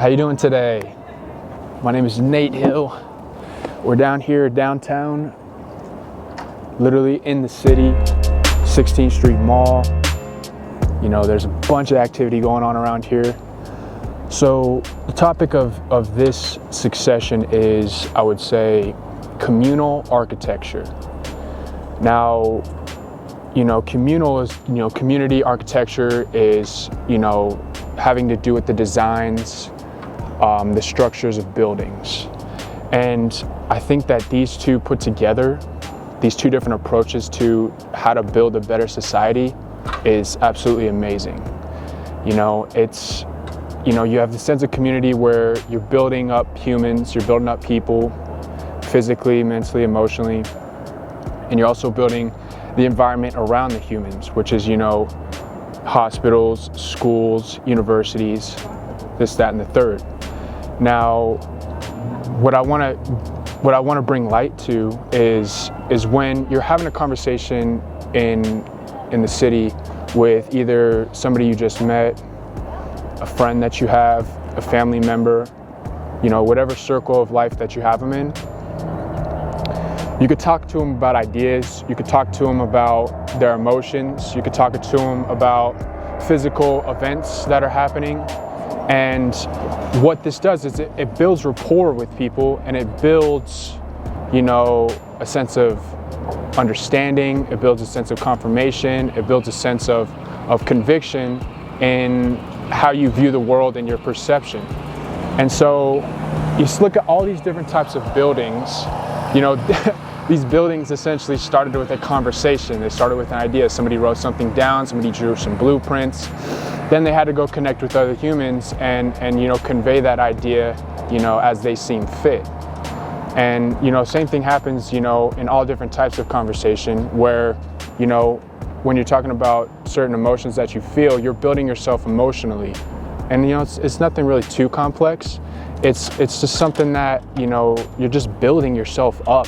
How you doing today? My name is Nate Hill. We're down here downtown, literally in the city, 16th Street Mall. You know, there's a bunch of activity going on around here. So the topic of this succession is, I would say, communal architecture. Now, you know, communal is, you know, community architecture is, you know, having to do with the designs, the structures of buildings. And I think that these two put together, these two different approaches to how to build a better society is absolutely amazing. You know, it's, you know, you have the sense of community where you're building up humans, you're building up people physically, mentally, emotionally, and you're also building the environment around the humans, which is, you know, hospitals, schools, universities, this, that, and the third. Now, what I want to bring light to is when you're having a conversation in the city with either somebody you just met, a friend that you have, a family member, you know, whatever circle of life that you have them in. You could talk to them about ideas, you could talk to them about their emotions, you could talk to them about physical events that are happening. And what this does is it builds rapport with people, and it builds, you know, a sense of understanding, it builds a sense of confirmation, it builds a sense of conviction in how you view the world and your perception. And so you just look at all these different types of buildings, you know, these buildings essentially started with a conversation. They started with an idea. Somebody wrote something down, somebody drew some blueprints. Then they had to go connect with other humans and you know, convey that idea, you know, as they seem fit. And, you know, same thing happens, you know, in all different types of conversation where, you know, when you're talking about certain emotions that you feel, you're building yourself emotionally. And, you know, it's nothing really too complex. It's just something that, you know, you're just building yourself up.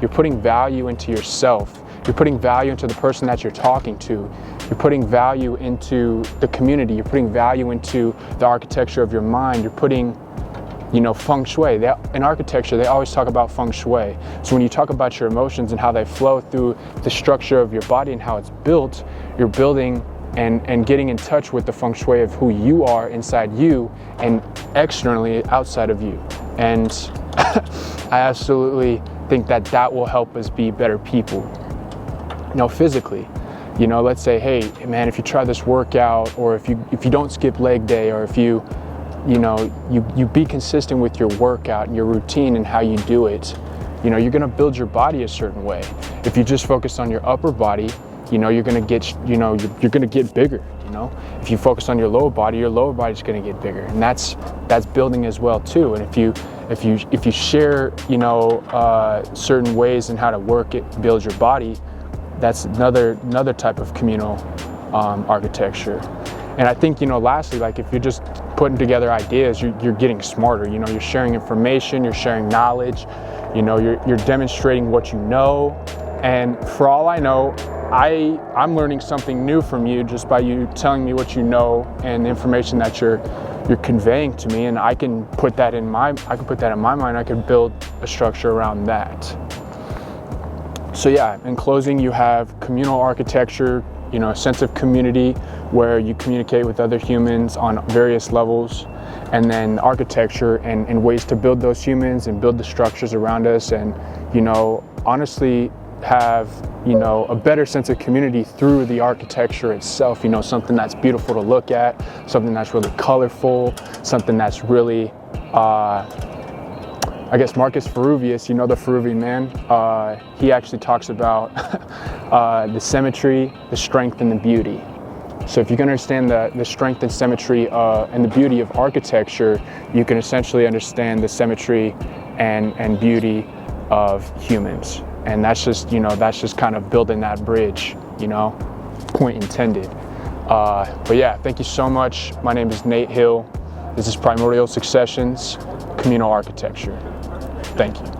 You're putting value into yourself. You're putting value into the person that you're talking to. You're putting value into the community. You're putting value into the architecture of your mind. You're putting, you know, feng shui. In architecture, they always talk about feng shui. So when you talk about your emotions and how they flow through the structure of your body and how it's built, you're building and getting in touch with the feng shui of who you are inside you and externally outside of you. And I absolutely think that will help us be better people. You know, physically, you know, let's say, hey man, if you try this workout, or if you don't skip leg day, or if you be consistent with your workout and your routine and how you do it, you know, you're going to build your body a certain way. If you just focus on your upper body, you know, you're going to get, you know, you're going to get bigger. You know, if you focus on your lower body's going to get bigger, and that's building as well too. And if you share, you know, certain ways in how to work it, build your body, that's another type of communal architecture. And I think, you know, lastly, like if you're just putting together ideas, you're getting smarter. You know, you're sharing information, you're sharing knowledge, you know, you're demonstrating what you know. And for all I know, I'm learning something new from you just by you telling me what you know and the information that you're conveying to me, and I can put that in my mind. I can build a structure around that. So yeah, in closing, you have communal architecture, you know, a sense of community where you communicate with other humans on various levels, and then architecture and ways to build those humans and build the structures around us, and, you know, honestly have, you know, a better sense of community through the architecture itself. You know, something that's beautiful to look at, something that's really colorful, something that's really, I guess Marcus Ferruvius, you know, the Ferruvian man, he actually talks about the symmetry, the strength, and the beauty. So if you can understand the strength and symmetry and the beauty of architecture, you can essentially understand the symmetry and beauty of humans. And that's just, you know, that's just kind of building that bridge, you know, point intended. But yeah, thank you so much. My name is Nate Hill. This is Primordial Successions, Communal Architecture. Thank you.